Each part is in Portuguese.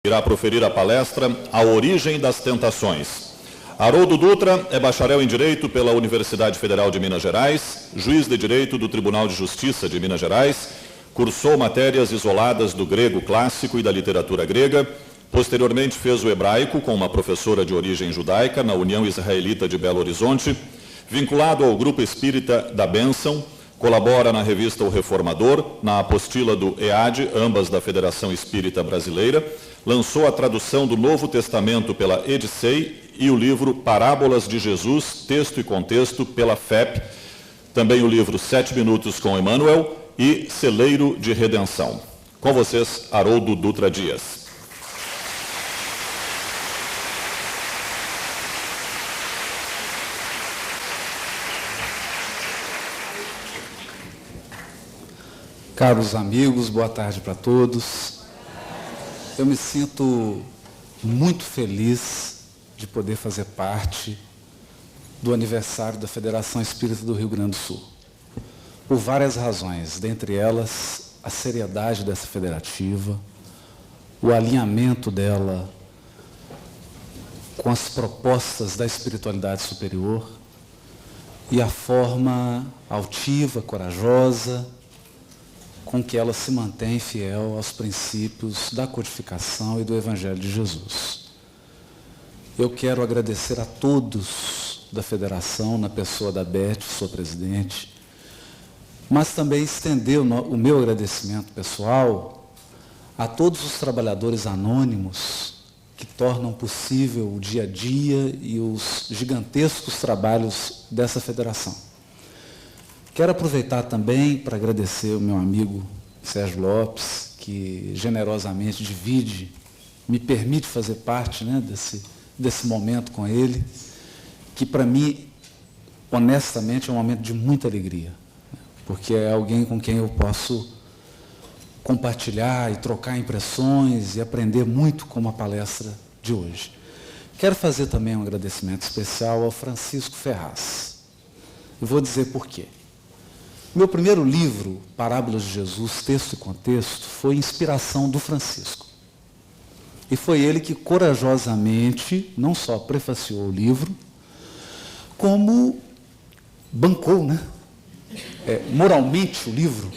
Irá proferir a palestra A Origem das Tentações. Haroldo Dutra é bacharel em Direito pela Universidade Federal de Minas Gerais, juiz de Direito do Tribunal de Justiça de Minas Gerais, cursou matérias isoladas do grego clássico e da literatura grega, posteriormente fez o hebraico com uma professora de origem judaica na União Israelita de Belo Horizonte, vinculado ao Grupo Espírita da Bênção, colabora na revista O Reformador, na apostila do EAD, ambas da Federação Espírita Brasileira, lançou a tradução do Novo Testamento pela Edicei e o livro Parábolas de Jesus, Texto e Contexto, pela FEP, também o livro 7 Minutos com Emmanuel e Celeiro de Redenção. Com vocês, Haroldo Dutra Dias. Caros amigos, boa tarde para todos. Eu me sinto muito feliz de poder fazer parte do aniversário da Federação Espírita do Rio Grande do Sul. Por várias razões, dentre elas, a seriedade dessa federativa, o alinhamento dela com as propostas da espiritualidade superior e a forma altiva, corajosa, com que ela se mantém fiel aos princípios da codificação e do Evangelho de Jesus. Eu quero agradecer a todos da Federação, na pessoa da Beth, sua presidente, mas também estender o meu agradecimento pessoal a todos os trabalhadores anônimos que tornam possível o dia a dia e os gigantescos trabalhos dessa federação. Quero aproveitar também para agradecer o meu amigo Sérgio Lopes, que generosamente me permite fazer parte, né, desse momento com ele, que para mim, honestamente, é um momento de muita alegria, porque é alguém com quem eu posso compartilhar e trocar impressões e aprender muito com a palestra de hoje. Quero fazer também um agradecimento especial ao Francisco Ferraz. Eu vou dizer por quê. Meu primeiro livro, Parábolas de Jesus, Texto e Contexto, foi inspiração do Francisco. E foi ele que corajosamente, não só prefaciou o livro, como bancou, né? Moralmente o livro,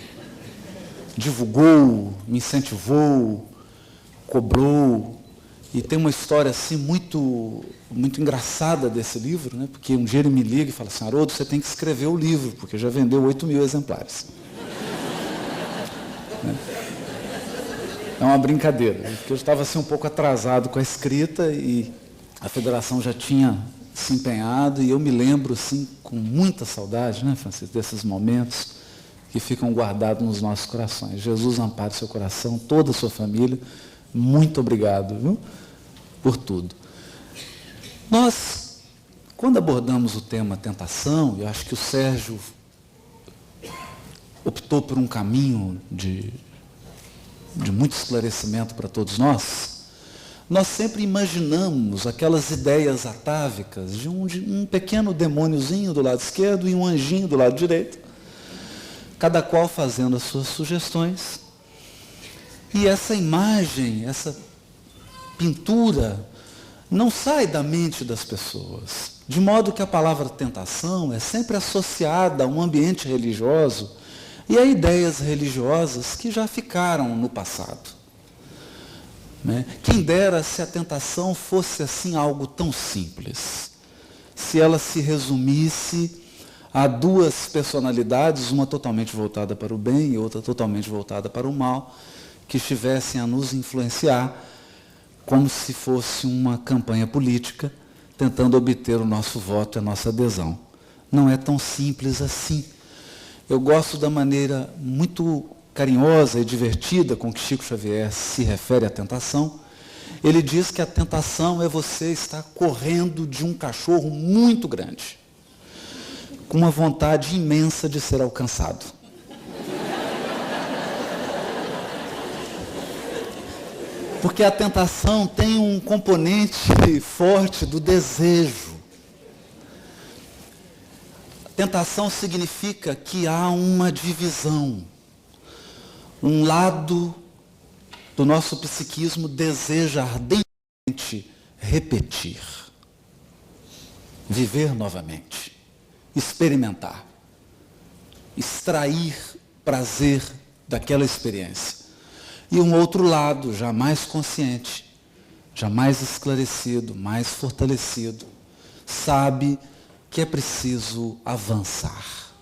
divulgou, me incentivou, cobrou. E tem uma história assim muito engraçada desse livro, né? Porque um dia ele me liga e fala assim: Haroldo, você tem que escrever o livro, porque já vendeu 8.000 exemplares. É uma brincadeira, porque eu estava assim um pouco atrasado com a escrita e a federação já tinha se empenhado, e eu me lembro assim com muita saudade, né, Francisco, desses momentos que ficam guardados nos nossos corações. Jesus ampare seu coração, toda a sua família. Muito obrigado, viu, por tudo. Nós, quando abordamos o tema tentação, eu acho que o Sérgio optou por um caminho de muito esclarecimento para todos nós. Nós sempre imaginamos aquelas ideias atávicas de um pequeno demôniozinho do lado esquerdo e um anjinho do lado direito, cada qual fazendo as suas sugestões. E essa imagem, essa pintura, não sai da mente das pessoas. De modo que a palavra tentação é sempre associada a um ambiente religioso e a ideias religiosas que já ficaram no passado. Né? Quem dera se a tentação fosse assim algo tão simples. Se ela se resumisse a duas personalidades, uma totalmente voltada para o bem e outra totalmente voltada para o mal, que estivessem a nos influenciar como se fosse uma campanha política, tentando obter o nosso voto e a nossa adesão. Não é tão simples assim. Eu gosto da maneira muito carinhosa e divertida com que Chico Xavier se refere à tentação. Ele diz que a tentação é você estar correndo de um cachorro muito grande, com uma vontade imensa de ser alcançado. Porque a tentação tem um componente forte do desejo. Tentação significa que há uma divisão. Um lado do nosso psiquismo deseja ardentemente repetir, viver novamente, experimentar, extrair prazer daquela experiência. E um outro lado, já mais consciente, já mais esclarecido, mais fortalecido, sabe que é preciso avançar.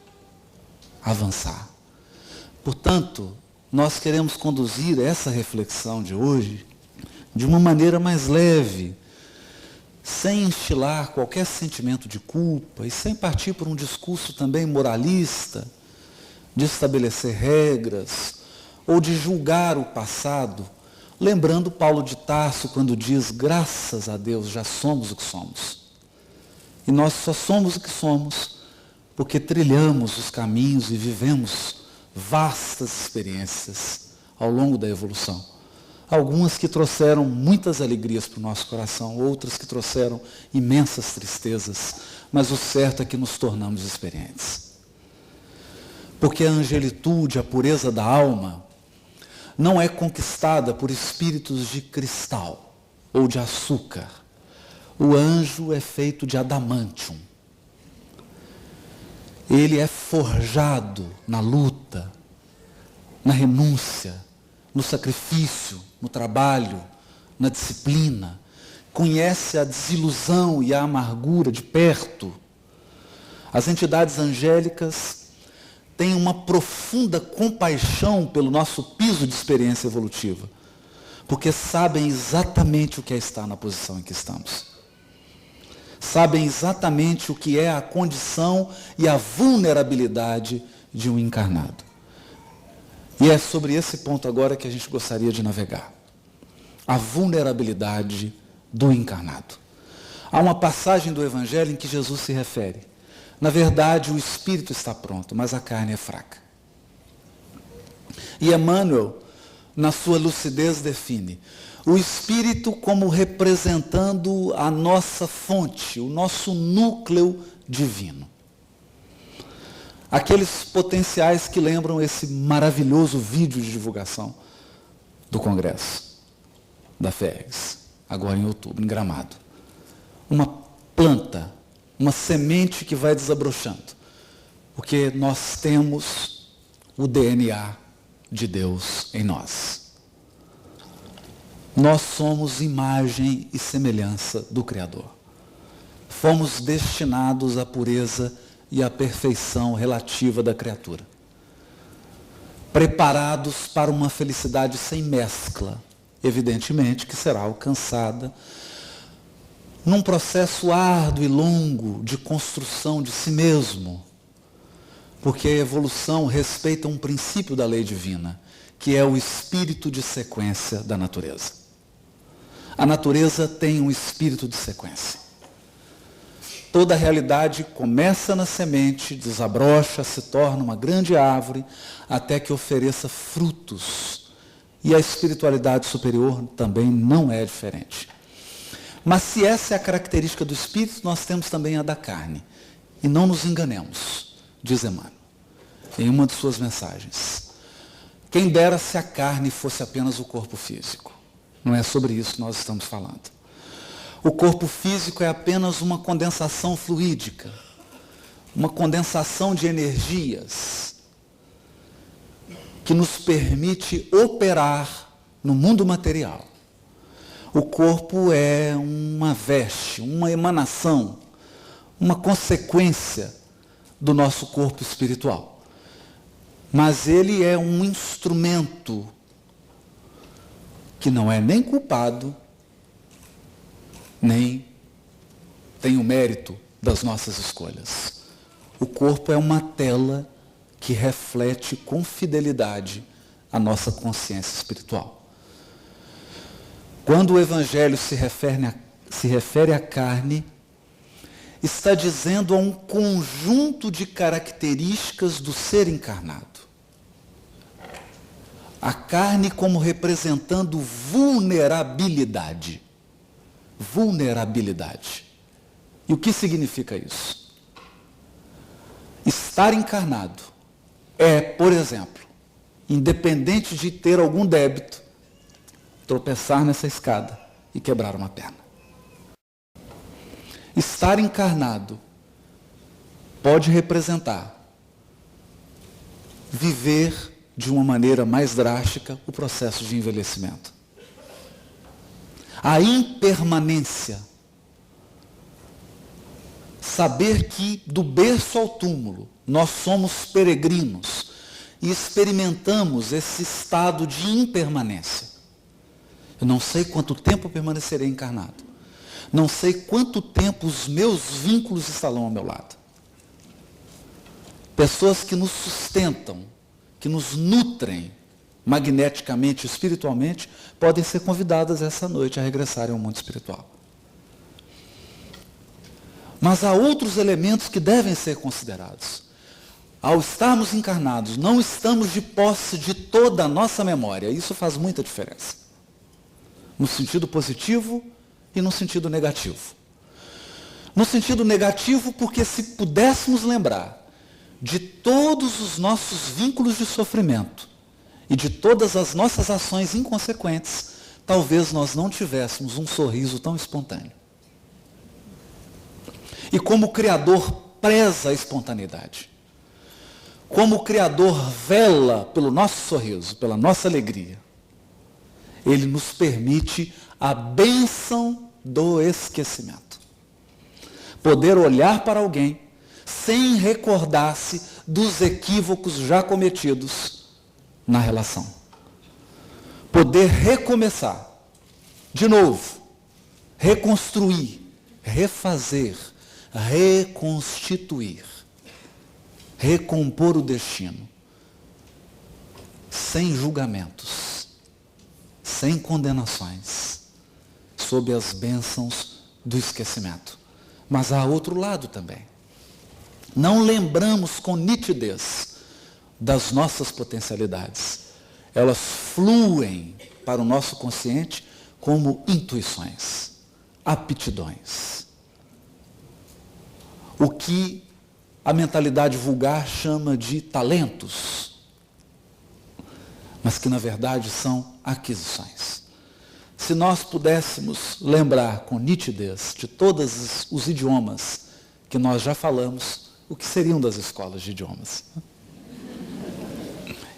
Avançar. Portanto, nós queremos conduzir essa reflexão de hoje de uma maneira mais leve, sem instilar qualquer sentimento de culpa e sem partir por um discurso também moralista, de estabelecer regras ou de julgar o passado, lembrando Paulo de Tarso quando diz: graças a Deus já somos o que somos. E nós só somos o que somos porque trilhamos os caminhos e vivemos vastas experiências ao longo da evolução. Algumas que trouxeram muitas alegrias para o nosso coração, outras que trouxeram imensas tristezas, mas o certo é que nos tornamos experientes. Porque a angelitude, a pureza da alma, não é conquistada por espíritos de cristal ou de açúcar. O anjo é feito de adamantium. Ele é forjado na luta, na renúncia, no sacrifício, no trabalho, na disciplina. Conhece a desilusão e a amargura de perto. As entidades angélicas têm uma profunda compaixão pelo nosso piso de experiência evolutiva, porque sabem exatamente o que é estar na posição em que estamos. Sabem exatamente o que é a condição e a vulnerabilidade de um encarnado. E é sobre esse ponto agora que a gente gostaria de navegar. A vulnerabilidade do encarnado. Há uma passagem do Evangelho em que Jesus se refere: na verdade, o espírito está pronto, mas a carne é fraca. E Emmanuel, na sua lucidez, define o espírito como representando a nossa fonte, o nosso núcleo divino. Aqueles potenciais que lembram esse maravilhoso vídeo de divulgação do Congresso da FERGS, agora em outubro, em Gramado. Uma planta, uma semente que vai desabrochando, porque nós temos o DNA de Deus em nós. Nós somos imagem e semelhança do Criador. Fomos destinados à pureza e à perfeição relativa da criatura. Preparados para uma felicidade sem mescla, evidentemente que será alcançada num processo árduo e longo de construção de si mesmo, porque a evolução respeita um princípio da lei divina, que é o espírito de sequência da natureza. A natureza tem um espírito de sequência. Toda a realidade começa na semente, desabrocha, se torna uma grande árvore, até que ofereça frutos. E a espiritualidade superior também não é diferente. Mas se essa é a característica do espírito, nós temos também a da carne. E não nos enganemos, diz Emmanuel, em uma de suas mensagens. Quem dera se a carne fosse apenas o corpo físico. Não é sobre isso que nós estamos falando. O corpo físico é apenas uma condensação fluídica, uma condensação de energias que nos permite operar no mundo material. O corpo é uma veste, uma emanação, uma consequência do nosso corpo espiritual. Mas ele é um instrumento que não é nem culpado, nem tem o mérito das nossas escolhas. O corpo é uma tela que reflete com fidelidade a nossa consciência espiritual. Quando o Evangelho se refere à carne, está dizendo a um conjunto de características do ser encarnado. A carne como representando vulnerabilidade. Vulnerabilidade. E o que significa isso? Estar encarnado é, por exemplo, independente de ter algum débito, tropeçar nessa escada e quebrar uma perna. Estar encarnado pode representar viver de uma maneira mais drástica o processo de envelhecimento. A impermanência. Saber que do berço ao túmulo nós somos peregrinos e experimentamos esse estado de impermanência. Eu não sei quanto tempo eu permanecerei encarnado. Não sei quanto tempo os meus vínculos estarão ao meu lado. Pessoas que nos sustentam, que nos nutrem magneticamente, espiritualmente, podem ser convidadas essa noite a regressarem ao mundo espiritual. Mas há outros elementos que devem ser considerados. Ao estarmos encarnados, não estamos de posse de toda a nossa memória. Isso faz muita diferença. No sentido positivo e no sentido negativo. No sentido negativo, porque se pudéssemos lembrar de todos os nossos vínculos de sofrimento e de todas as nossas ações inconsequentes, talvez nós não tivéssemos um sorriso tão espontâneo. E como o Criador preza a espontaneidade, como o Criador vela pelo nosso sorriso, pela nossa alegria, Ele nos permite a bênção do esquecimento. Poder olhar para alguém sem recordar-se dos equívocos já cometidos na relação. Poder recomeçar, de novo, reconstruir, refazer, reconstituir, recompor o destino, sem julgamentos, sem condenações, sob as bênçãos do esquecimento. Mas há outro lado também. Não lembramos com nitidez das nossas potencialidades. Elas fluem para o nosso consciente como intuições, aptidões. O que a mentalidade vulgar chama de talentos, mas que na verdade são aquisições. Se nós pudéssemos lembrar com nitidez de todos os idiomas que nós já falamos, o que seriam das escolas de idiomas?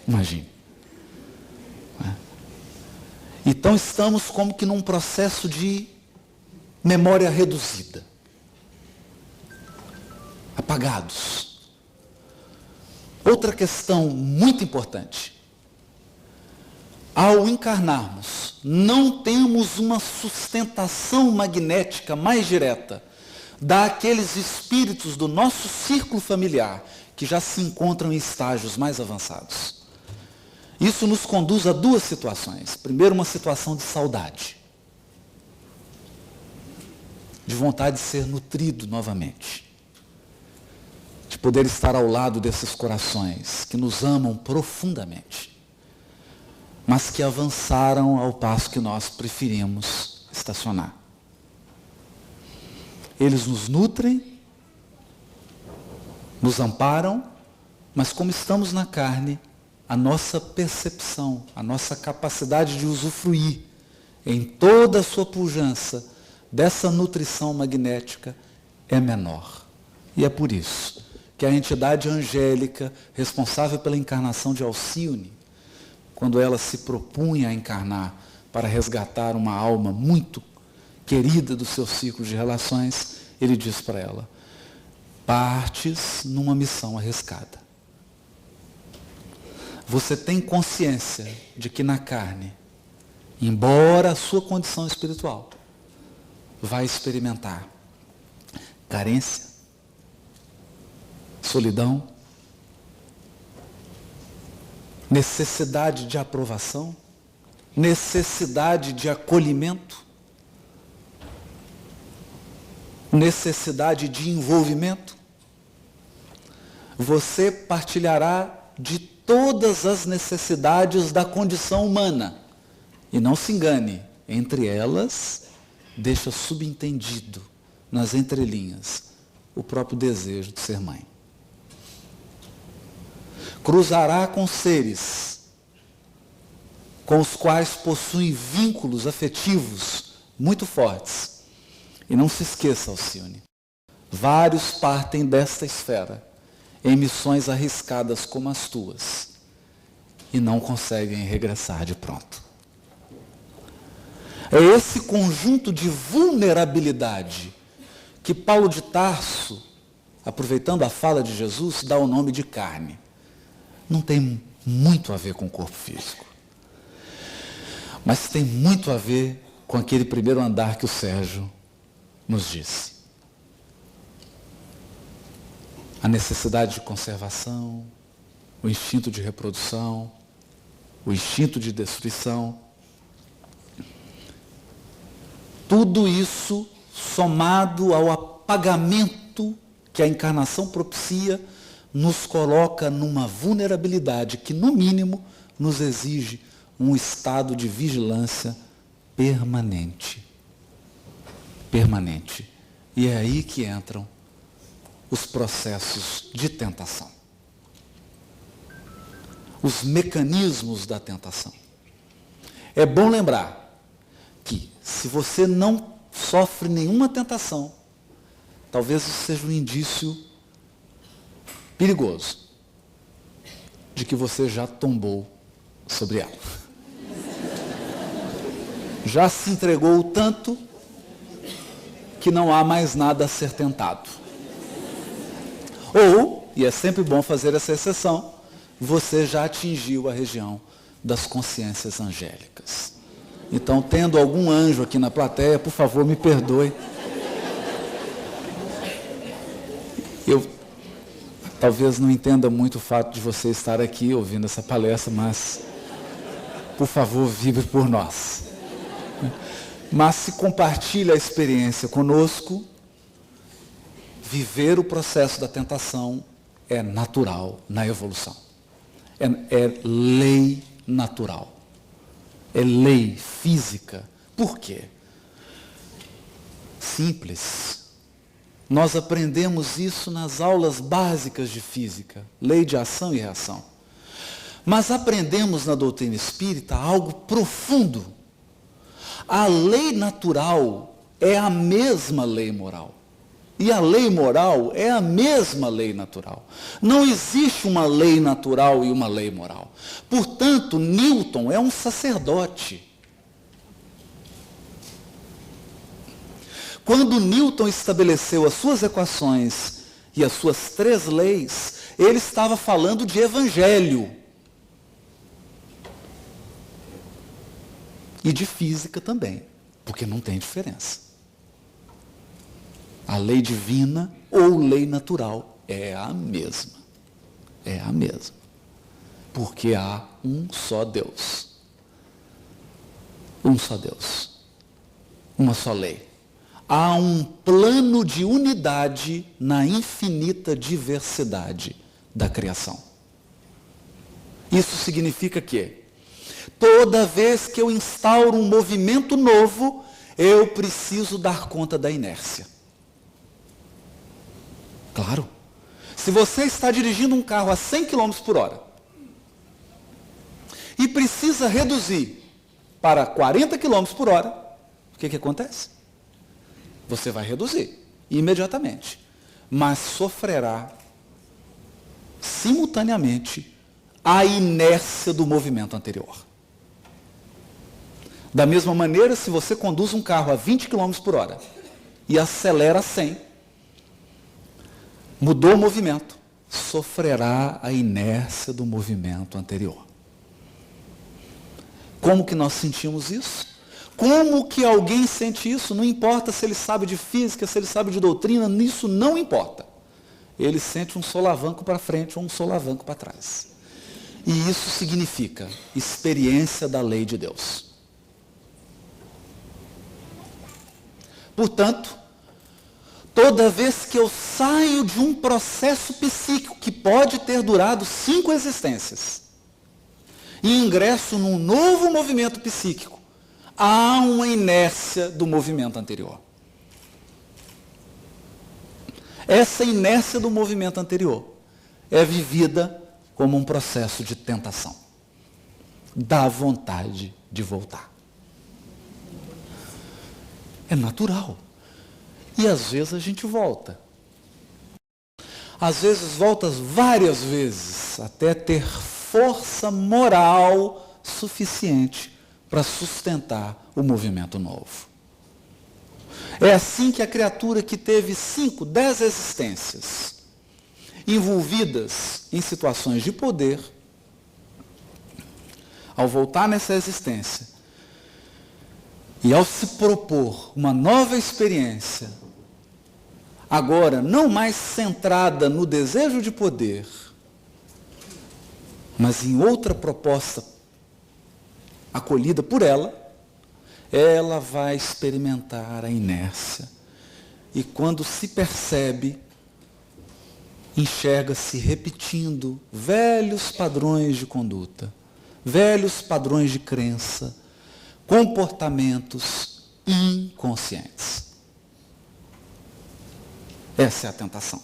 Imagine. Então estamos como que num processo de memória reduzida. Apagados. Outra questão muito importante. Ao encarnarmos, não temos uma sustentação magnética mais direta daqueles espíritos do nosso círculo familiar que já se encontram em estágios mais avançados. Isso nos conduz a duas situações. Primeiro, uma situação de saudade, de vontade de ser nutrido novamente, de poder estar ao lado desses corações que nos amam profundamente, mas que avançaram ao passo que nós preferimos estacionar. Eles nos nutrem, nos amparam, mas como estamos na carne, a nossa percepção, a nossa capacidade de usufruir em toda a sua pujança dessa nutrição magnética é menor. E é por isso que a entidade angélica responsável pela encarnação de Alcione, quando ela se propunha a encarnar para resgatar uma alma muito querida do seu ciclo de relações, ele diz para ela: partes numa missão arriscada. Você tem consciência de que na carne, embora a sua condição espiritual, vai experimentar carência, solidão, necessidade de aprovação, necessidade de acolhimento, necessidade de envolvimento. Você partilhará de todas as necessidades da condição humana. E não se engane, entre elas, deixa subentendido, nas entrelinhas, o próprio desejo de ser mãe. Cruzará com seres com os quais possuem vínculos afetivos muito fortes. E não se esqueça, Alcione, vários partem desta esfera em missões arriscadas como as tuas e não conseguem regressar de pronto. É esse conjunto de vulnerabilidade que Paulo de Tarso, aproveitando a fala de Jesus, dá o nome de carne. Não tem muito a ver com o corpo físico, mas tem muito a ver com aquele primeiro andar que o Sérgio nos disse. A necessidade de conservação, o instinto de reprodução, o instinto de destruição. Tudo isso somado ao apagamento que a encarnação propicia, nos coloca numa vulnerabilidade que, no mínimo, nos exige um estado de vigilância permanente. Permanente. E é aí que entram os processos de tentação. Os mecanismos da tentação. É bom lembrar que, se você não sofre nenhuma tentação, talvez isso seja um indício perigoso de que você já tombou sobre ela. Já se entregou tanto que não há mais nada a ser tentado. Ou, e é sempre bom fazer essa exceção, você já atingiu a região das consciências angélicas. Então, tendo algum anjo aqui na plateia, por favor, me perdoe. Eu talvez não entenda muito o fato de você estar aqui ouvindo essa palestra, mas, por favor, vibre por nós. Mas se compartilha a experiência conosco, viver o processo da tentação é natural na evolução. É lei natural. É lei física. Por quê? Simples. Nós aprendemos isso nas aulas básicas de física, lei de ação e reação. Mas aprendemos na doutrina espírita algo profundo. A lei natural é a mesma lei moral. E a lei moral é a mesma lei natural. Não existe uma lei natural e uma lei moral. Portanto, Newton é um sacerdote. Quando Newton estabeleceu as suas equações e as suas 3 leis, ele estava falando de evangelho. E de física também, porque não tem diferença. A lei divina ou lei natural é a mesma. É a mesma. Porque há um só Deus. Um só Deus. Uma só lei. Há um plano de unidade na infinita diversidade da criação. Isso significa que, toda vez que eu instauro um movimento novo, eu preciso dar conta da inércia. Claro. Se você está dirigindo um carro a 100 km por hora e precisa reduzir para 40 km por hora, o que acontece? Você vai reduzir imediatamente, mas sofrerá simultaneamente a inércia do movimento anterior. Da mesma maneira, se você conduz um carro a 20 km por hora e acelera a 100, mudou o movimento, sofrerá a inércia do movimento anterior. Como que nós sentimos isso? Como que alguém sente isso? Não importa se ele sabe de física, se ele sabe de doutrina, isso não importa. Ele sente um solavanco para frente ou um solavanco para trás. E isso significa experiência da lei de Deus. Portanto, toda vez que eu saio de um processo psíquico que pode ter durado 5 existências e ingresso num novo movimento psíquico, há uma inércia do movimento anterior. Essa inércia do movimento anterior é vivida como um processo de tentação. dá vontade de voltar. É natural. E às vezes a gente volta. Às vezes volta várias vezes, até ter força moral suficiente para sustentar o movimento novo. É assim que a criatura que teve 5, 10 existências, envolvidas em situações de poder, ao voltar nessa existência, e ao se propor uma nova experiência, agora não mais centrada no desejo de poder, mas em outra proposta acolhida por ela, ela vai experimentar a inércia. E quando se percebe, enxerga-se repetindo velhos padrões de conduta, velhos padrões de crença, comportamentos inconscientes. Essa é a tentação.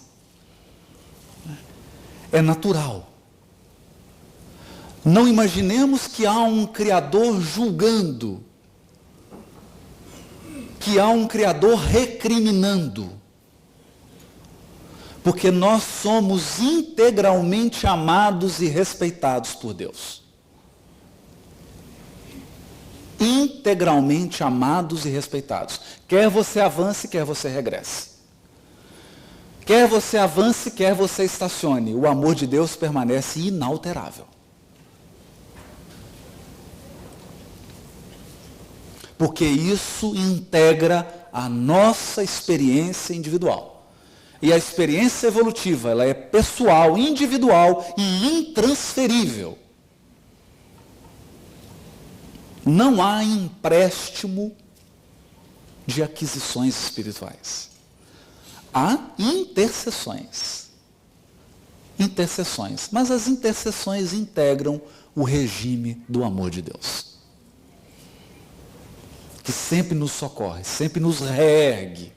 É natural. Não imaginemos que há um Criador julgando, que há um Criador recriminando, porque nós somos integralmente amados e respeitados por Deus. Integralmente amados e respeitados. Quer você avance, quer você regresse. Quer você avance, quer você estacione. O amor de Deus permanece inalterável. Porque isso integra a nossa experiência individual. E a experiência evolutiva, ela é pessoal, individual e intransferível. Não há empréstimo de aquisições espirituais. Há intercessões. Intercessões. Mas as intercessões integram o regime do amor de Deus, que sempre nos socorre, sempre nos reergue.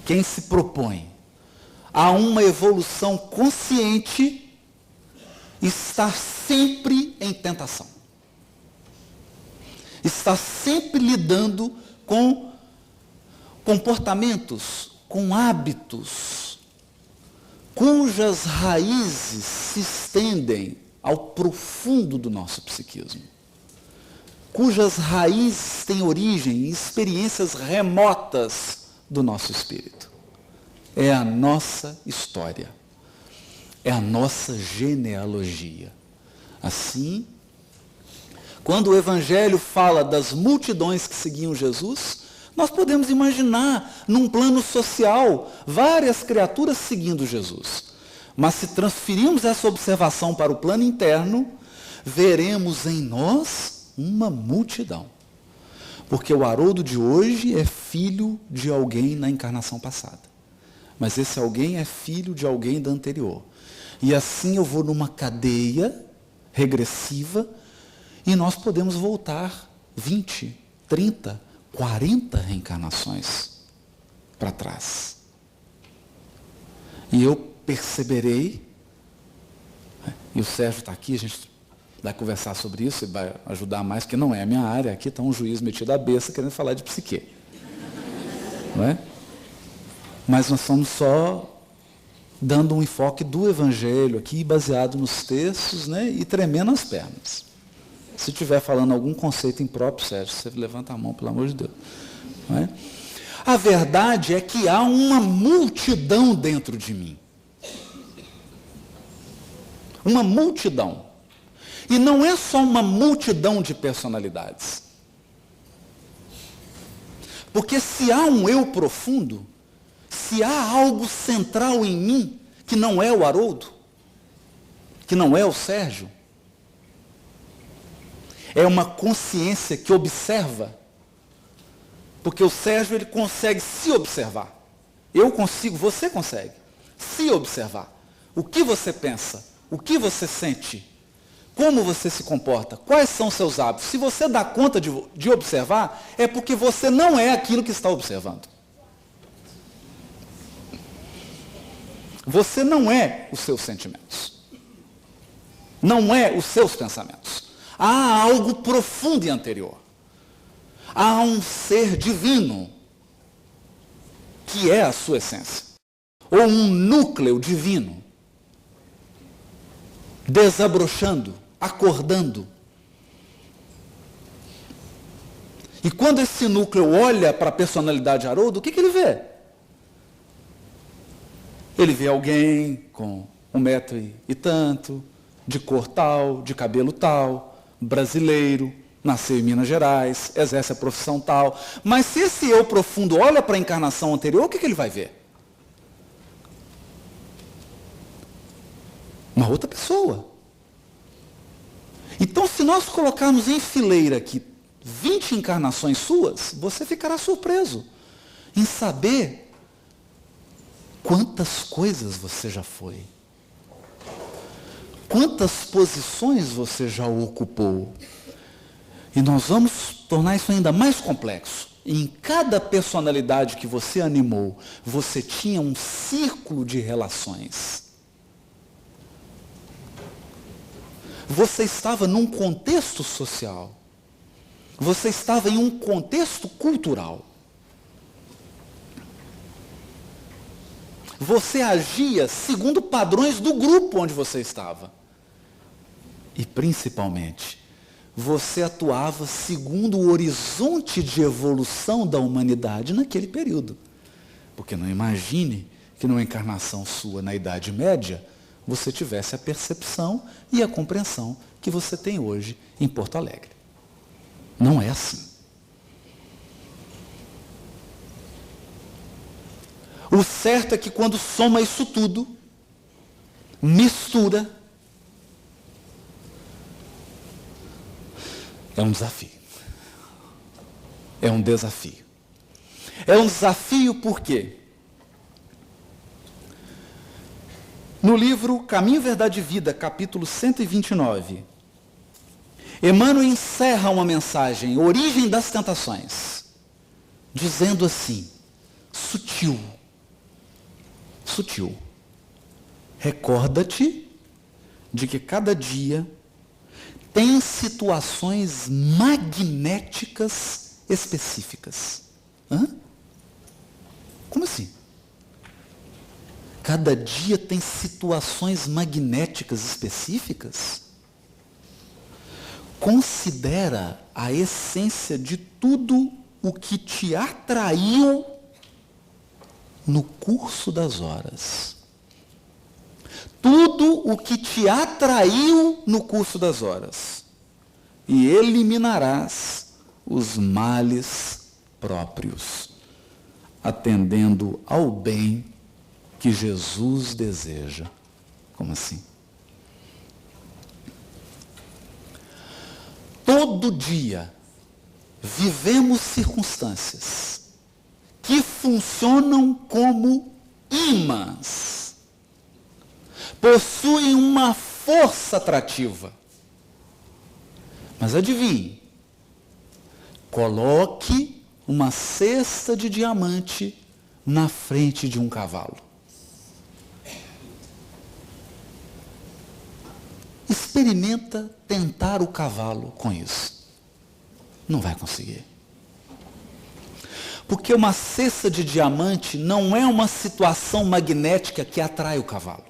Quem se propõe a uma evolução consciente está sempre em tentação. Está sempre lidando com comportamentos, com hábitos, cujas raízes se estendem ao profundo do nosso psiquismo, cujas raízes têm origem em experiências remotas do nosso espírito. É a nossa história. É a nossa genealogia. Assim, quando o Evangelho fala das multidões que seguiam Jesus, nós podemos imaginar, num plano social, várias criaturas seguindo Jesus. Mas se transferirmos essa observação para o plano interno, veremos em nós uma multidão. Porque o Haroldo de hoje é filho de alguém na encarnação passada. Mas esse alguém é filho de alguém da anterior. E assim eu vou numa cadeia regressiva e nós podemos voltar 20, 30, 40 reencarnações para trás. E eu perceberei, e o Sérgio está aqui, a gente vai conversar sobre isso e vai ajudar mais, porque não é a minha área, aqui está um juiz metido à besta querendo falar de psique. Não é? Mas nós estamos só dando um enfoque do Evangelho aqui, baseado nos textos, né, e tremendo as pernas. Se estiver falando algum conceito impróprio, Sérgio, você levanta a mão, pelo amor de Deus. Não é? A verdade é que há uma multidão dentro de mim. Uma multidão. E não é só uma multidão de personalidades. Porque se há um eu profundo, se há algo central em mim, que não é o Haroldo, que não é o Sérgio, é uma consciência que observa, porque o Sérgio ele consegue se observar. Eu consigo, você consegue se observar. O que você pensa, o que você sente, como você se comporta, quais são os seus hábitos. Se você dá conta de observar, é porque você não é aquilo que está observando. Você não é os seus sentimentos. Não é os seus pensamentos. Há algo profundo e anterior. Há um ser divino, que é a sua essência. Ou um núcleo divino, desabrochando, acordando. E quando esse núcleo olha para a personalidade de Haroldo, o que ele vê? Ele vê alguém com 1 e tanto, de cor tal, de cabelo tal, brasileiro, nasceu em Minas Gerais, exerce a profissão tal. Mas se esse eu profundo olha para a encarnação anterior, o que ele vai ver? Uma outra pessoa. Então, se nós colocarmos em fileira aqui 20 encarnações suas, você ficará surpreso em saber quantas coisas você já foi. Quantas posições você já ocupou. E nós vamos tornar isso ainda mais complexo. Em cada personalidade que você animou, você tinha um círculo de relações. Você estava num contexto social. Você estava em um contexto cultural. Você agia segundo padrões do grupo onde você estava. E, principalmente, você atuava segundo o horizonte de evolução da humanidade naquele período. Porque não imagine que numa encarnação sua na Idade Média, você tivesse a percepção e a compreensão que você tem hoje em Porto Alegre. Não é assim. O certo é que quando soma isso tudo, mistura, é um desafio. É um desafio. É um desafio por quê? No livro Caminho, Verdade e Vida, capítulo 129, Emmanuel encerra uma mensagem, Origem das Tentações, dizendo assim, sutil, recorda-te de que cada dia tem situações magnéticas específicas. Hã? Como assim? Cada dia tem situações magnéticas específicas? Considera a essência de tudo o que te atraiu no curso das horas. Tudo o que te atraiu no curso das horas. E eliminarás os males próprios, atendendo ao bem que Jesus deseja. Como assim? Todo dia vivemos circunstâncias que funcionam como ímãs, possuem uma força atrativa. Mas adivinhe, coloque uma cesta de diamante na frente de um cavalo. Experimenta tentar o cavalo com isso. Não vai conseguir. Porque uma cesta de diamante não é uma situação magnética que atrai o cavalo.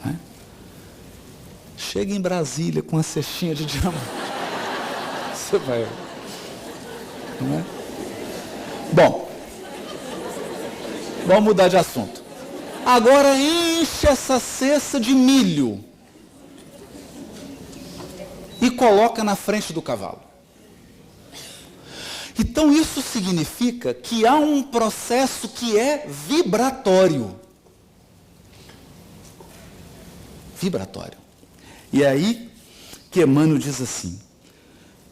Não é? Chega em Brasília com uma cestinha de diamante. Você vai. Não é? Bom, vamos mudar de assunto. Agora enche essa cesta de milho e coloca na frente do cavalo. Então isso significa que há um processo que é vibratório. Vibratório. E é aí que Emmanuel diz assim,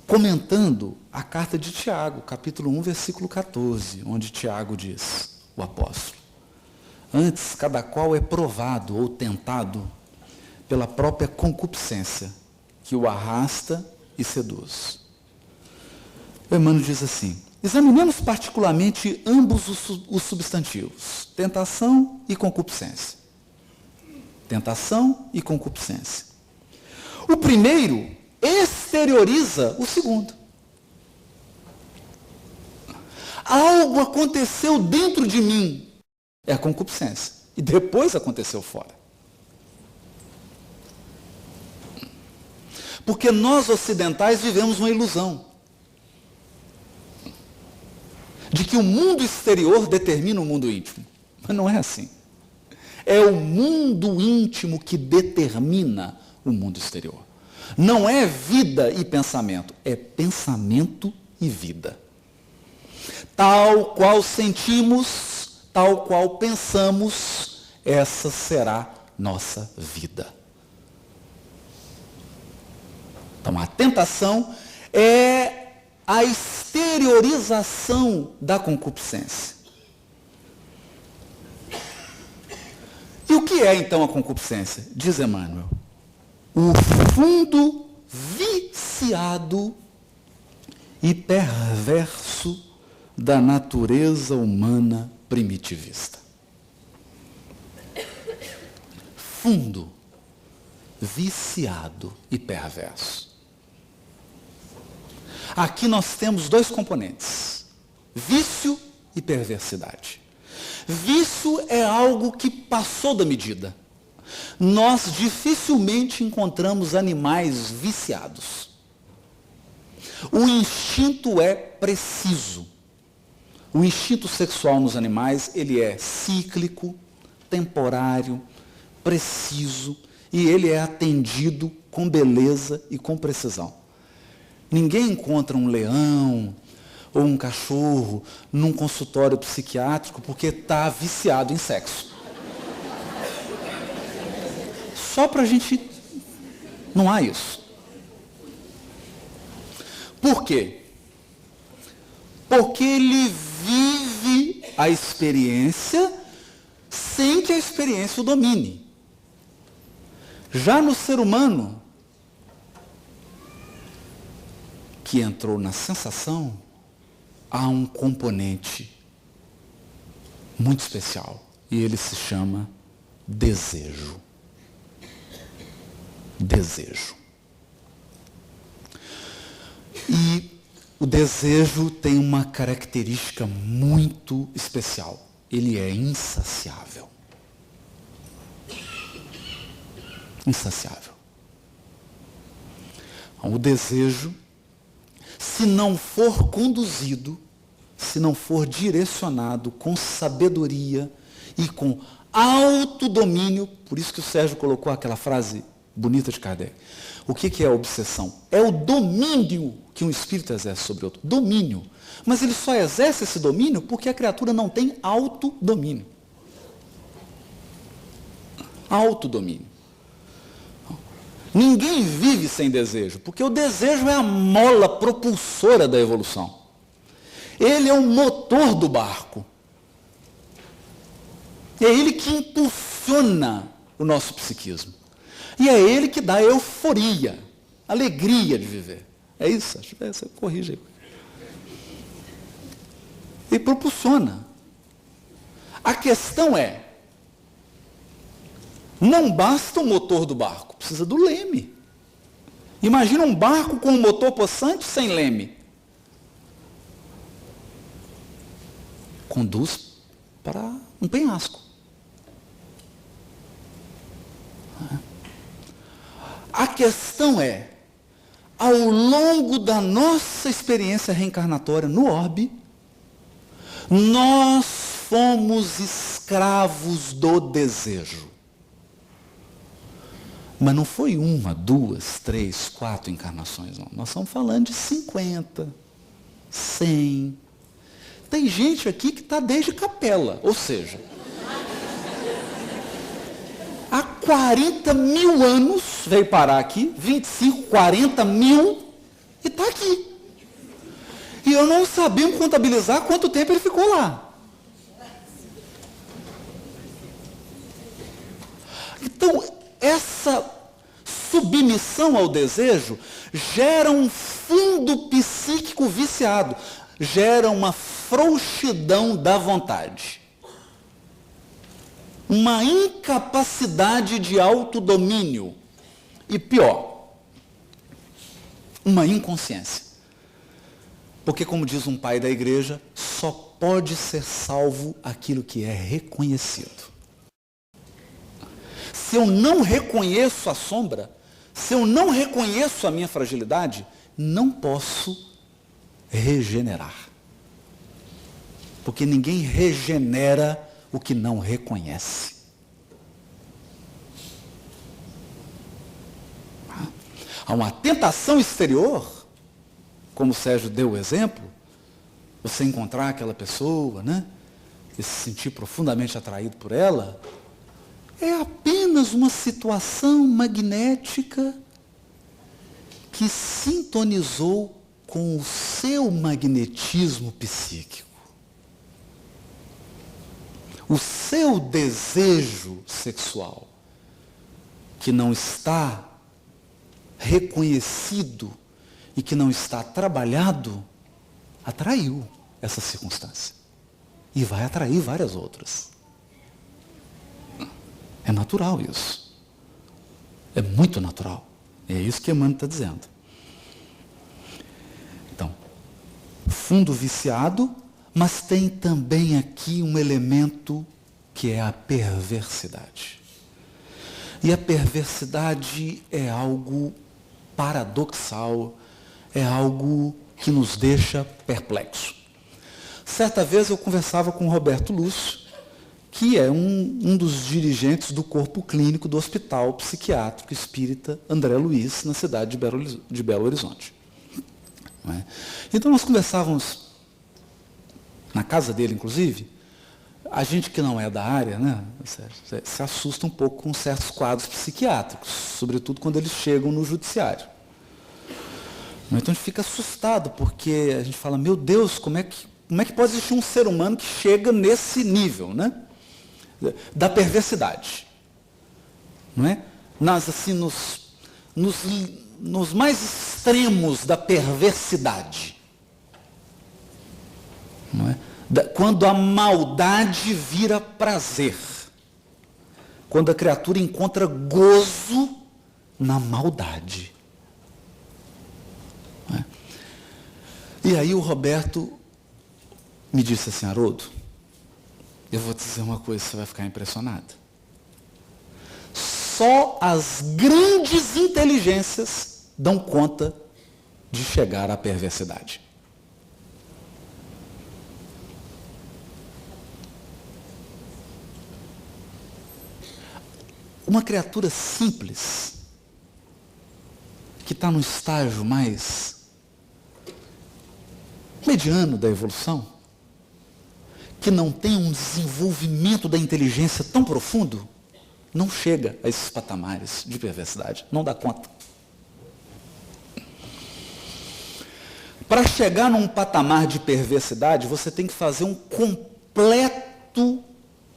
comentando a carta de Tiago, capítulo 1, versículo 14, onde Tiago diz, o apóstolo, antes, cada qual é provado ou tentado pela própria concupiscência, que o arrasta e seduz. O Emmanuel diz assim, examinemos particularmente ambos os substantivos, tentação e concupiscência. Tentação e concupiscência. O primeiro exterioriza o segundo. Algo aconteceu dentro de mim, é a concupiscência, e depois aconteceu fora. Porque nós ocidentais vivemos uma ilusão de que o mundo exterior determina o mundo íntimo. Mas não é assim. É o mundo íntimo que determina o mundo exterior. Não é vida e pensamento, é pensamento e vida. Tal qual sentimos, tal qual pensamos, essa será nossa vida. Então, a tentação é a exteriorização da concupiscência. E o que é, então, a concupiscência? Diz Emmanuel. O fundo viciado e perverso da natureza humana primitivista. Fundo, viciado e perverso. Aqui nós temos dois componentes, vício e perversidade. Vício é algo que passou da medida. Nós dificilmente encontramos animais viciados. O instinto é preciso. O instinto sexual nos animais, ele é cíclico, temporário, preciso, e ele é atendido com beleza e com precisão. Ninguém encontra um leão ou um cachorro num consultório psiquiátrico porque está viciado em sexo. Só para a gente... Não há isso. Por quê? Porque ele vive a experiência sem que a experiência o domine. Já no ser humano, que entrou na sensação, há um componente muito especial. E ele se chama desejo. Desejo. E o desejo tem uma característica muito especial. Ele é insaciável. Insaciável. O desejo, se não for conduzido, se não for direcionado com sabedoria e com autodomínio, por isso que o Sérgio colocou aquela frase bonita de Kardec. O que é a obsessão? É o domínio que um espírito exerce sobre outro. Domínio. Mas ele só exerce esse domínio porque a criatura não tem autodomínio. Autodomínio. Ninguém vive sem desejo, porque o desejo é a mola propulsora da evolução. Ele é o motor do barco. É ele que impulsiona o nosso psiquismo. E é ele que dá euforia, alegria de viver. É isso? Você corrige aí. E propulsiona. A questão é, não basta o motor do barco, precisa do leme. Imagina um barco com um motor possante sem leme. Conduz para um penhasco. A questão é, ao longo da nossa experiência reencarnatória no orbe, nós fomos escravos do desejo. Mas não foi 1, 2, 3, 4 encarnações, não. Nós estamos falando de 50, 100. Tem gente aqui que está desde capela, ou seja, há 40 mil anos veio parar aqui, 25, 40 mil, e está aqui. E eu não sabia contabilizar quanto tempo ele ficou lá. Então, essa submissão ao desejo gera um fundo psíquico viciado, gera uma frouxidão da vontade. uma incapacidade de autodomínio e, pior, uma inconsciência. Porque, como diz um pai da igreja, só pode ser salvo aquilo que é reconhecido. Se eu não reconheço a sombra, se eu não reconheço a minha fragilidade, não posso regenerar. Porque ninguém regenera o que não reconhece. Há uma tentação exterior, como o Sérgio deu o exemplo, você encontrar aquela pessoa, né, e se sentir profundamente atraído por ela, é apenas uma situação magnética que sintonizou com o seu magnetismo psíquico. O seu desejo sexual, que não está reconhecido e que não está trabalhado, atraiu essa circunstância. E vai atrair várias outras. É natural isso. É muito natural. É isso que Emmanuel está dizendo. Então, fundo viciado, mas tem também aqui um elemento que é a perversidade. E a perversidade é algo paradoxal, é algo que nos deixa perplexos. Certa vez eu conversava com o Roberto Lúcio, que é um dos dirigentes do corpo clínico do Hospital Psiquiátrico Espírita André Luiz, na cidade de Belo Horizonte. Não é? Então nós conversávamos, na casa dele inclusive, a gente que não é da área, né, se assusta um pouco com certos quadros psiquiátricos, sobretudo quando eles chegam no judiciário. Então a gente fica assustado, porque a gente fala, meu Deus, como é que pode existir um ser humano que chega nesse nível, né? Da perversidade, não é? Nos mais extremos da perversidade, não é? Quando a maldade vira prazer, quando a criatura encontra gozo na maldade, não é? E aí o Roberto me disse assim, Haroldo, eu vou te dizer uma coisa, você vai ficar impressionado. Só as grandes inteligências dão conta de chegar à perversidade. Uma criatura simples, que está no estágio mais mediano da evolução, que não tem um desenvolvimento da inteligência tão profundo, não chega a esses patamares de perversidade, não dá conta. Para chegar num patamar de perversidade, você tem que fazer um completo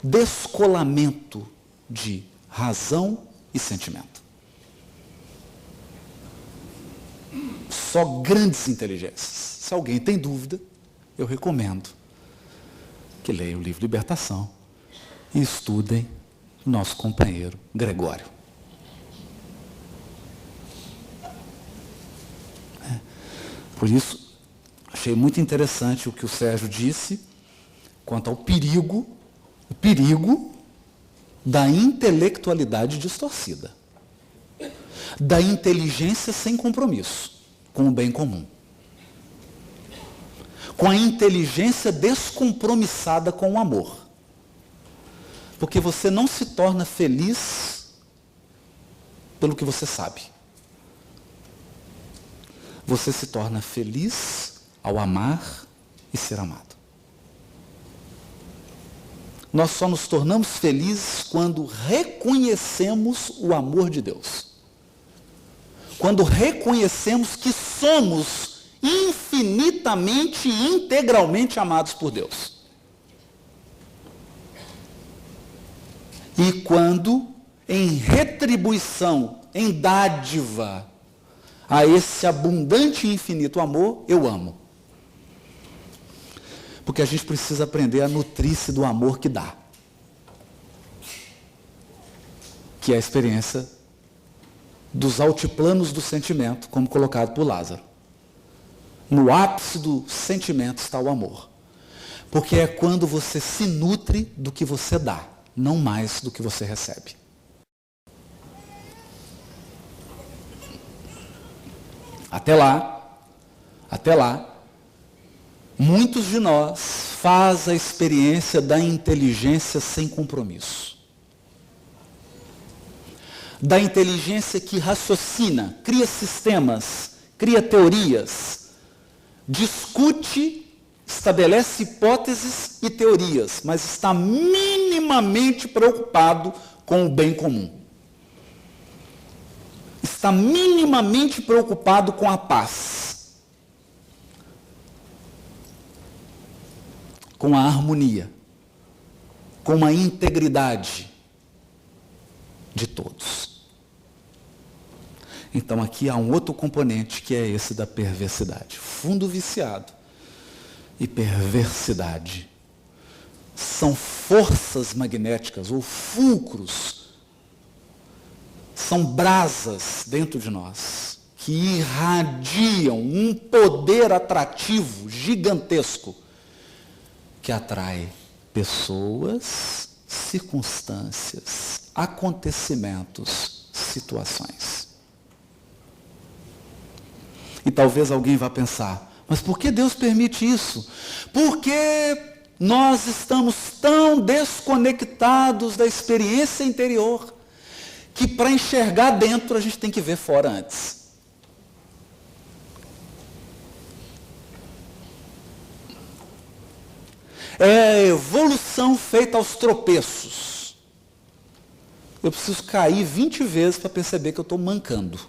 descolamento de razão e sentimento. Só grandes inteligências. Se alguém tem dúvida, eu recomendo que leiam o livro Libertação e estudem o nosso companheiro Gregório. Por isso, achei muito interessante o que o Sérgio disse quanto ao perigo da intelectualidade distorcida, da inteligência sem compromisso com o bem comum, com a inteligência descompromissada com o amor. Porque você não se torna feliz pelo que você sabe. Você se torna feliz ao amar e ser amado. Nós só nos tornamos felizes quando reconhecemos o amor de Deus. Quando reconhecemos que somos infinitamente e integralmente amados por Deus. E quando, em retribuição, em dádiva a esse abundante e infinito amor, eu amo. Porque a gente precisa aprender a nutrir-se do amor que dá. que é a experiência dos altiplanos do sentimento, como colocado por Lázaro. No ápice do sentimento está o amor. Porque é quando você se nutre do que você dá, não mais do que você recebe. Até lá, muitos de nós fazem a experiência da inteligência sem compromisso. Da inteligência que raciocina, cria sistemas, cria teorias, discute, estabelece hipóteses e teorias, mas está minimamente preocupado com o bem comum. Está minimamente preocupado com a paz, com a harmonia, com a integridade de todos. Então aqui há um outro componente que é esse da perversidade. Fundo viciado e perversidade são forças magnéticas ou fulcros, são brasas dentro de nós que irradiam um poder atrativo gigantesco que atrai pessoas, circunstâncias, acontecimentos, situações. E talvez alguém vá pensar, mas por que Deus permite isso? Porque nós estamos tão desconectados da experiência interior que para enxergar dentro a gente tem que ver fora antes. É a evolução feita aos tropeços. Eu preciso cair 20 vezes para perceber que eu estou mancando.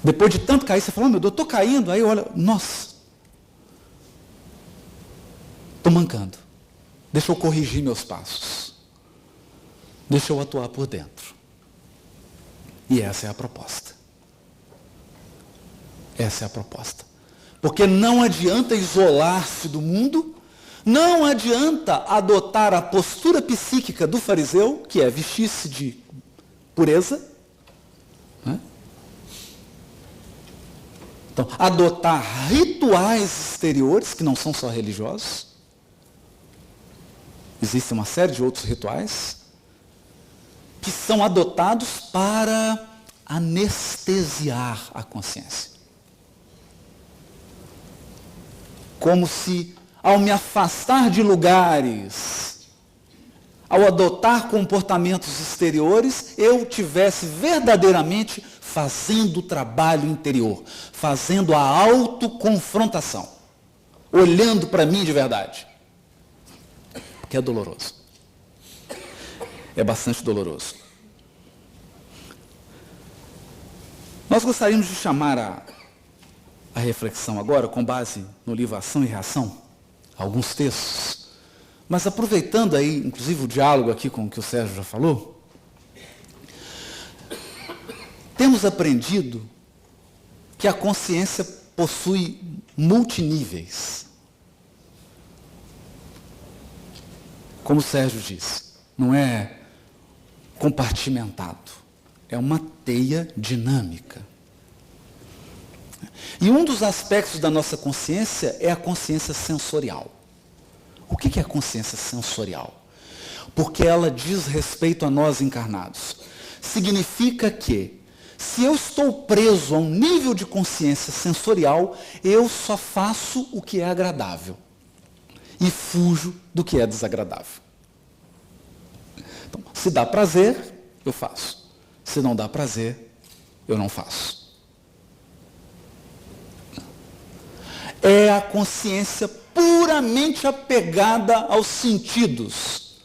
Depois de tanto cair, você fala, meu Deus, eu estou caindo. Aí olha, nossa, estou mancando. Deixa eu corrigir meus passos. Deixa eu atuar por dentro. E essa é a proposta. Essa é a proposta. Porque não adianta isolar-se do mundo, não adianta adotar a postura psíquica do fariseu, que é vestir-se de pureza, né? Então, adotar rituais exteriores, que não são só religiosos. Existe uma série de outros rituais que são adotados para anestesiar a consciência. Como se, ao me afastar de lugares, ao adotar comportamentos exteriores, eu tivesse verdadeiramente fazendo o trabalho interior, fazendo a autoconfrontação, olhando para mim de verdade. Que é doloroso. É bastante doloroso. Nós gostaríamos de chamar a reflexão agora, com base no livro Ação e Reação, alguns textos, mas aproveitando aí, inclusive o diálogo aqui com o que o Sérgio já falou, temos aprendido que a consciência possui multiníveis. Como o Sérgio disse, não é compartimentado, é uma teia dinâmica. E um dos aspectos da nossa consciência é a consciência sensorial. O que é a consciência sensorial? Porque ela diz respeito a nós encarnados. Significa que, se eu estou preso a um nível de consciência sensorial, eu só faço o que é agradável. E fujo do que é desagradável. Então, se dá prazer, eu faço. Se não dá prazer, eu não faço. É a consciência puramente apegada aos sentidos.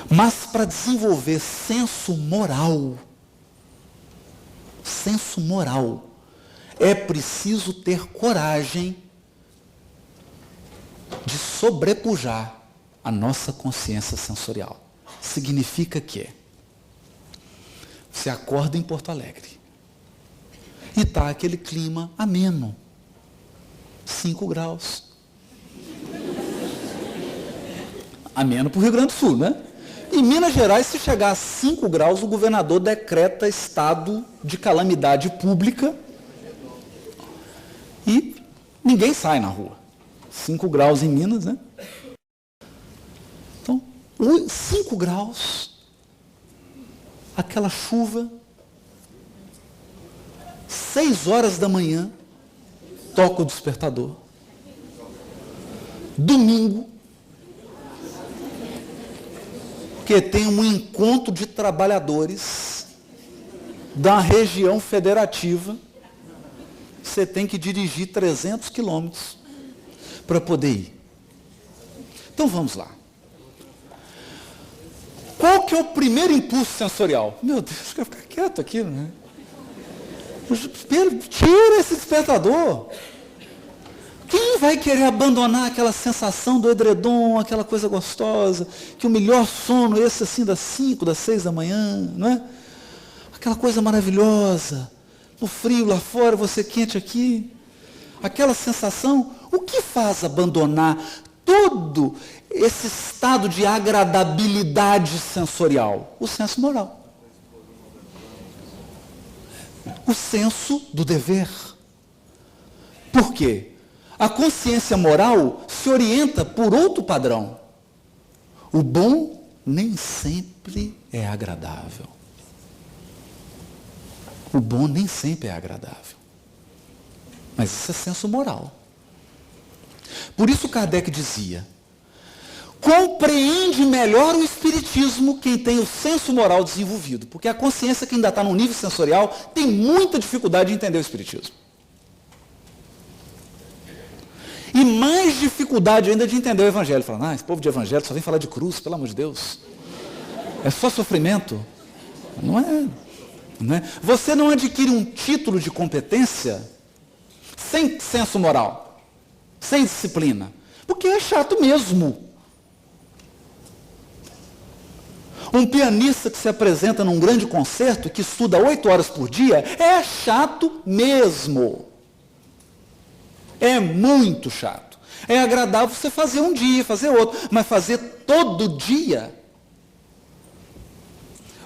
Mas para desenvolver senso moral, é preciso ter coragem de sobrepujar a nossa consciência sensorial. Significa que você acorda em Porto Alegre e está aquele clima ameno, 5 graus. Ameno para o Rio Grande do Sul, né? Em Minas Gerais, se chegar a 5 graus, o governador decreta estado de calamidade pública e ninguém sai na rua. 5 graus em Minas, né? Então, 5 graus, aquela chuva, 6 horas da manhã, toca o despertador. Domingo, que tem um encontro de trabalhadores da região federativa, você tem que dirigir 300 quilômetros para poder ir. Então vamos lá. Qual que é o primeiro impulso sensorial? Meu Deus, eu quero ficar quieto aqui, né? Tira esse despertador. Quem vai querer abandonar aquela sensação do edredom, aquela coisa gostosa, que o melhor sono, esse assim das 5, das 6 da manhã, não é? Aquela coisa maravilhosa, no frio lá fora, você quente aqui. Aquela sensação, o que faz abandonar todo esse estado de agradabilidade sensorial? O senso moral. O senso do dever. Por quê? A consciência moral se orienta por outro padrão. O bom nem sempre é agradável. O bom nem sempre é agradável. Mas isso é senso moral. Por isso Kardec dizia, compreende melhor o espiritismo quem tem o senso moral desenvolvido. Porque a consciência que ainda está no nível sensorial tem muita dificuldade de entender o espiritismo. E mais dificuldade ainda de entender o evangelho. Falando, esse povo de evangelho só vem falar de cruz, pelo amor de Deus. É só sofrimento. Não é. Não é. Você não adquire um título de competência sem senso moral, sem disciplina. Porque é chato mesmo. Um pianista que se apresenta num grande concerto, que estuda 8 horas por dia, é chato mesmo. É muito chato. É agradável você fazer um dia, fazer outro, mas fazer todo dia.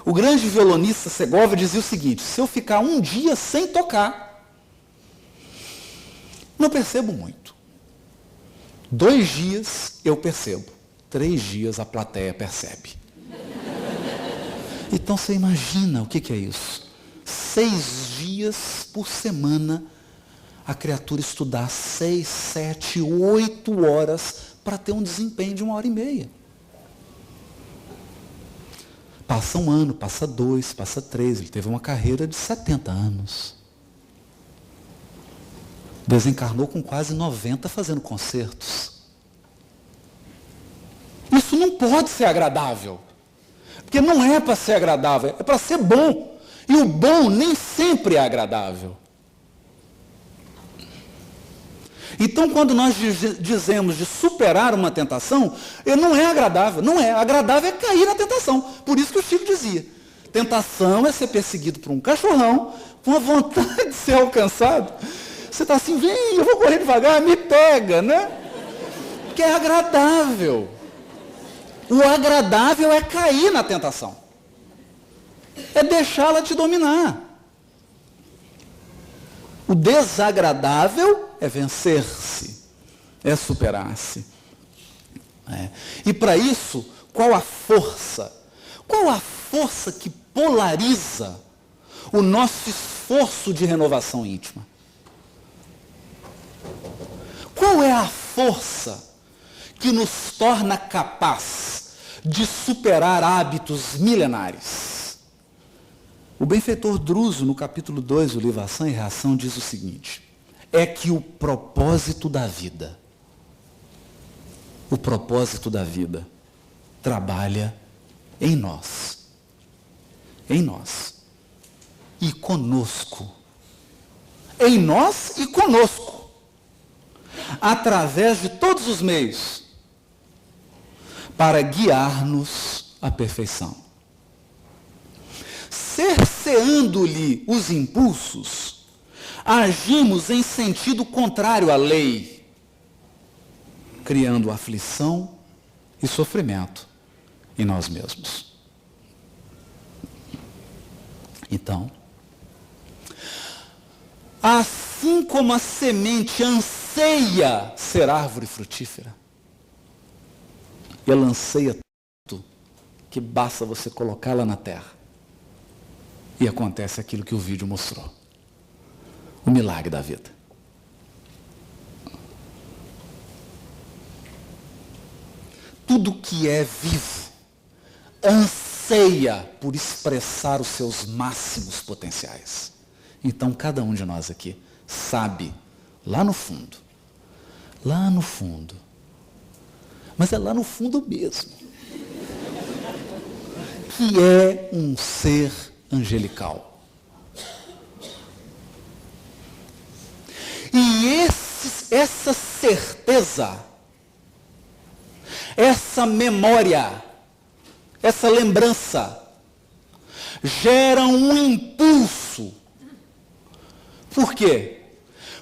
O grande violonista Segovia dizia o seguinte, se eu ficar um dia sem tocar, não percebo muito. 2 dias eu percebo. 3 dias a plateia percebe. Então você imagina o que é isso? 6 dias por semana, a criatura estudar 6, 7, 8 horas para ter um desempenho de 1h30. Passa 1 ano, passa 2, passa 3. Ele teve uma carreira de 70 anos. Desencarnou com quase 90 fazendo concertos. Isso não pode ser agradável. Porque não é para ser agradável, é para ser bom. E o bom nem sempre é agradável. Então, quando nós dizemos de superar uma tentação, não é agradável. Não é. Agradável é cair na tentação. Por isso que o Chico dizia, tentação é ser perseguido por um cachorrão, com a vontade de ser alcançado. Você está assim, vem, eu vou correr devagar, me pega, né? Porque é agradável. O agradável é cair na tentação. É deixá-la te dominar. O desagradável é vencer-se, é superar-se. E para isso, qual a força? Qual a força que polariza o nosso esforço de renovação íntima? Qual é a força que nos torna capaz de superar hábitos milenares? O benfeitor Druso, no capítulo 2 do livro Ação e Reação, diz o seguinte, é que o propósito da vida trabalha em nós, e conosco, em nós e conosco, através de todos os meios, para guiar-nos à perfeição. Cerceando-lhe os impulsos, agimos em sentido contrário à lei, criando aflição e sofrimento em nós mesmos. Então, assim como a semente anseia ser árvore frutífera, ela anseia tanto que basta você colocá-la na terra e acontece aquilo que o vídeo mostrou. O milagre da vida. Tudo que é vivo anseia por expressar os seus máximos potenciais. Então, cada um de nós aqui sabe, lá no fundo, mas é lá no fundo mesmo, que é um ser angelical. E essa certeza, essa memória, essa lembrança, gera um impulso. Por quê?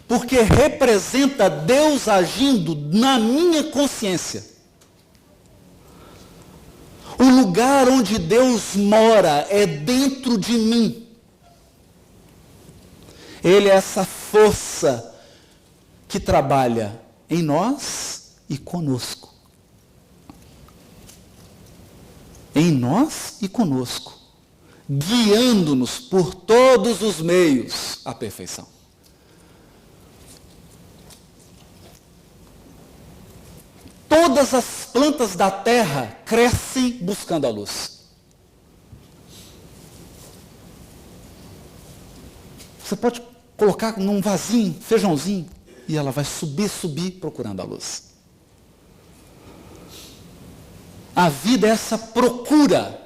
Porque representa Deus agindo na minha consciência. O lugar onde Deus mora é dentro de mim. Ele é essa força que trabalha em nós e conosco. Em nós e conosco, guiando-nos por todos os meios à perfeição. Todas as plantas da terra crescem buscando a luz. Você pode colocar num vasinho, feijãozinho, e ela vai subir procurando a luz. A vida é essa procura.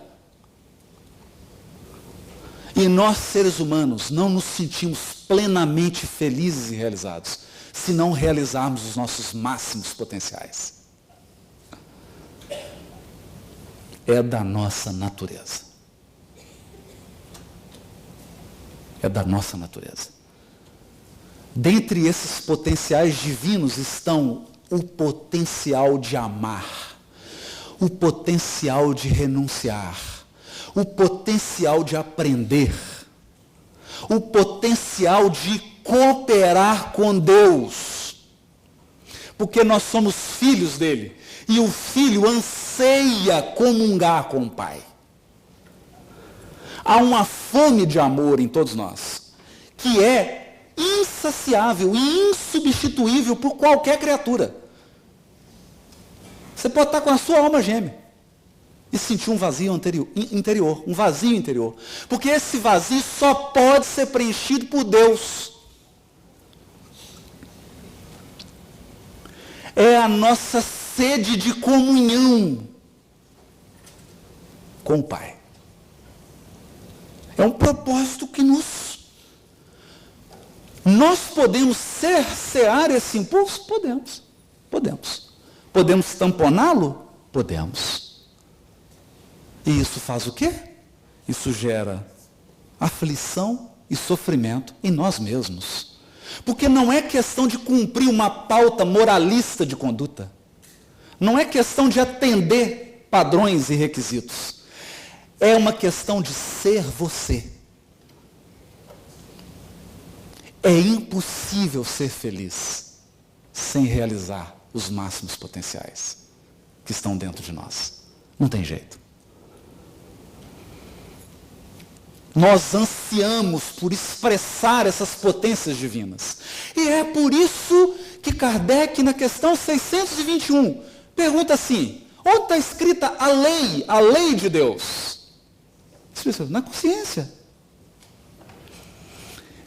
E nós, seres humanos, não nos sentimos plenamente felizes e realizados se não realizarmos os nossos máximos potenciais. É da nossa natureza. É da nossa natureza. Dentre esses potenciais divinos estão o potencial de amar, o potencial de renunciar, o potencial de aprender, o potencial de cooperar com Deus, porque nós somos filhos dele, e o filho anseia comungar com o Pai. Há uma fome de amor em todos nós, que é insaciável e insubstituível por qualquer criatura. Você pode estar com a sua alma gêmea e sentir um vazio interior, um vazio interior. Porque esse vazio só pode ser preenchido por Deus. É a nossa sede de comunhão com o Pai. É um propósito que nós podemos cercear esse impulso? Podemos. Podemos tamponá-lo? Podemos. E isso faz o quê? Isso gera aflição e sofrimento em nós mesmos. Porque não é questão de cumprir uma pauta moralista de conduta. Não é questão de atender padrões e requisitos. É uma questão de ser você. É impossível ser feliz sem realizar os máximos potenciais que estão dentro de nós. Não tem jeito. Nós ansiamos por expressar essas potências divinas. E é por isso que Kardec, na questão 621, pergunta assim: onde está escrita a lei de Deus? Na consciência.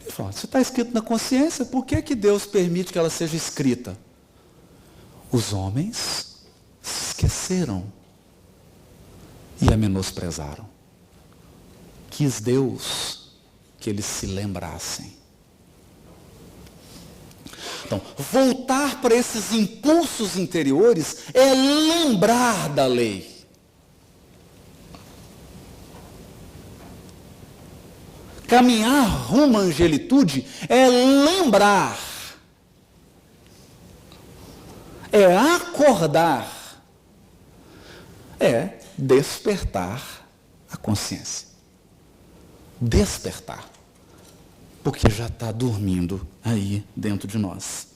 Ele fala, se está escrito na consciência, por que Deus permite que ela seja escrita? Os homens se esqueceram e a menosprezaram. Quis Deus que eles se lembrassem. Então, voltar para esses impulsos interiores é lembrar da lei. Caminhar rumo à angelitude é lembrar. É acordar é despertar a consciência. Despertar. Porque já está dormindo aí dentro de nós.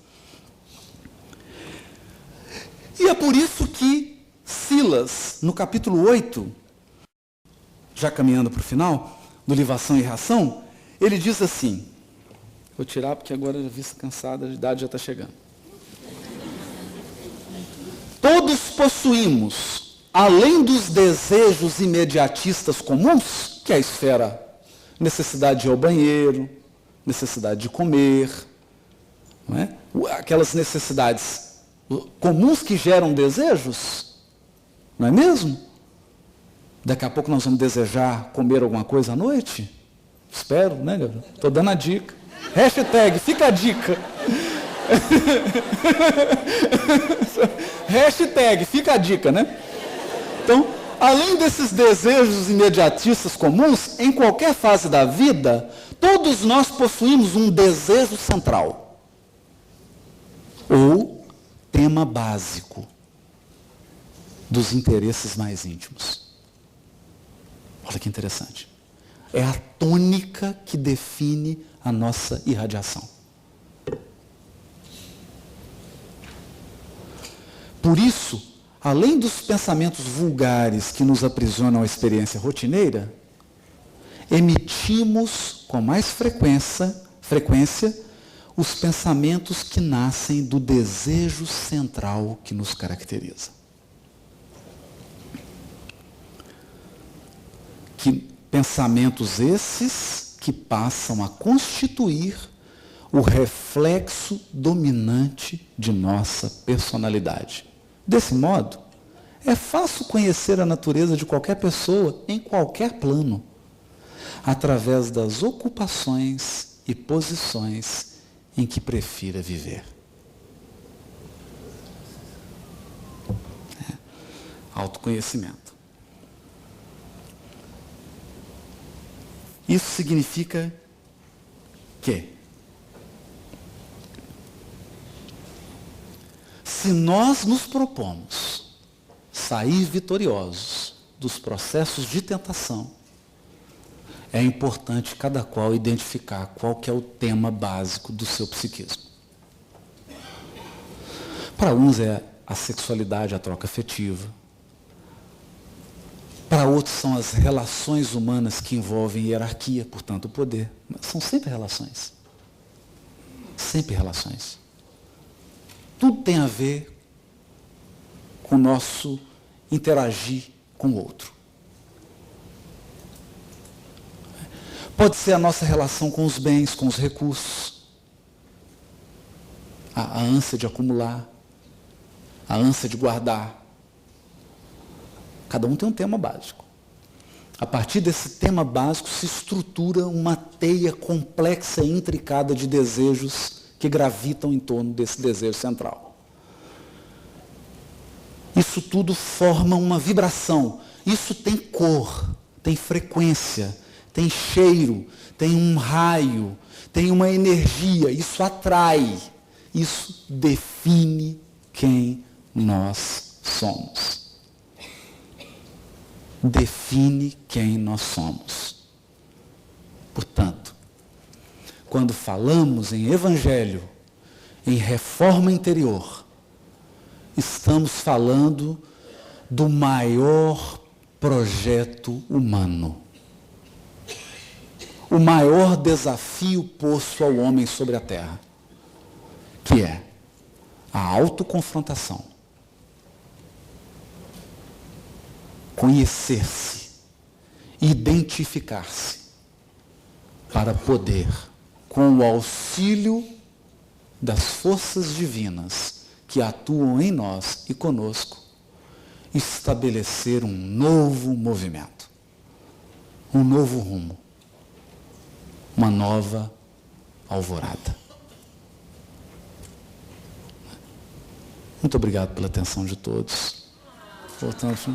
E é por isso que Silas, no capítulo 8, já caminhando para o final, do livro Ação e Reação, ele diz assim, vou tirar porque agora a vista cansada, a idade já está chegando. Todos possuímos, além dos desejos imediatistas comuns, que é a esfera, necessidade de ir ao banheiro, necessidade de comer, não é? Aquelas necessidades comuns que geram desejos, não é mesmo? Daqui a pouco nós vamos desejar comer alguma coisa à noite? Espero, né, Gabriel? Estou dando a dica. Hashtag, fica a dica. Hashtag, fica a dica, né? Então, além desses desejos imediatistas comuns, em qualquer fase da vida, todos nós possuímos um desejo central. Ou tema básico dos interesses mais íntimos. Olha que interessante. É a tônica que define a nossa irradiação. Por isso, além dos pensamentos vulgares que nos aprisionam à experiência rotineira, emitimos com mais frequência os pensamentos que nascem do desejo central que nos caracteriza. Pensamentos esses que passam a constituir o reflexo dominante de nossa personalidade. Desse modo, é fácil conhecer a natureza de qualquer pessoa em qualquer plano, através das ocupações e posições em que prefira viver. Autoconhecimento. Isso significa que, se nós nos propomos sair vitoriosos dos processos de tentação, é importante cada qual identificar qual que é o tema básico do seu psiquismo. Para uns é a sexualidade, a troca afetiva. Para outros são as relações humanas que envolvem hierarquia, portanto, o poder. Mas são sempre relações. Sempre relações. Tudo tem a ver com o nosso interagir com o outro. Pode ser a nossa relação com os bens, com os recursos. A ânsia de acumular, a ânsia de guardar. Cada um tem um tema básico. A partir desse tema básico se estrutura uma teia complexa e intricada de desejos que gravitam em torno desse desejo central. Isso tudo forma uma vibração. Isso tem cor, tem frequência, tem cheiro, tem um raio, tem uma energia. Isso atrai. Isso define quem nós somos. Define quem nós somos. Portanto, quando falamos em evangelho, em reforma interior, estamos falando do maior projeto humano. O maior desafio posto ao homem sobre a terra, que é a autoconfrontação. Conhecer-se, identificar-se, para poder, com o auxílio das forças divinas que atuam em nós e conosco, estabelecer um novo movimento, um novo rumo, uma nova alvorada. Muito obrigado pela atenção de todos. Portanto,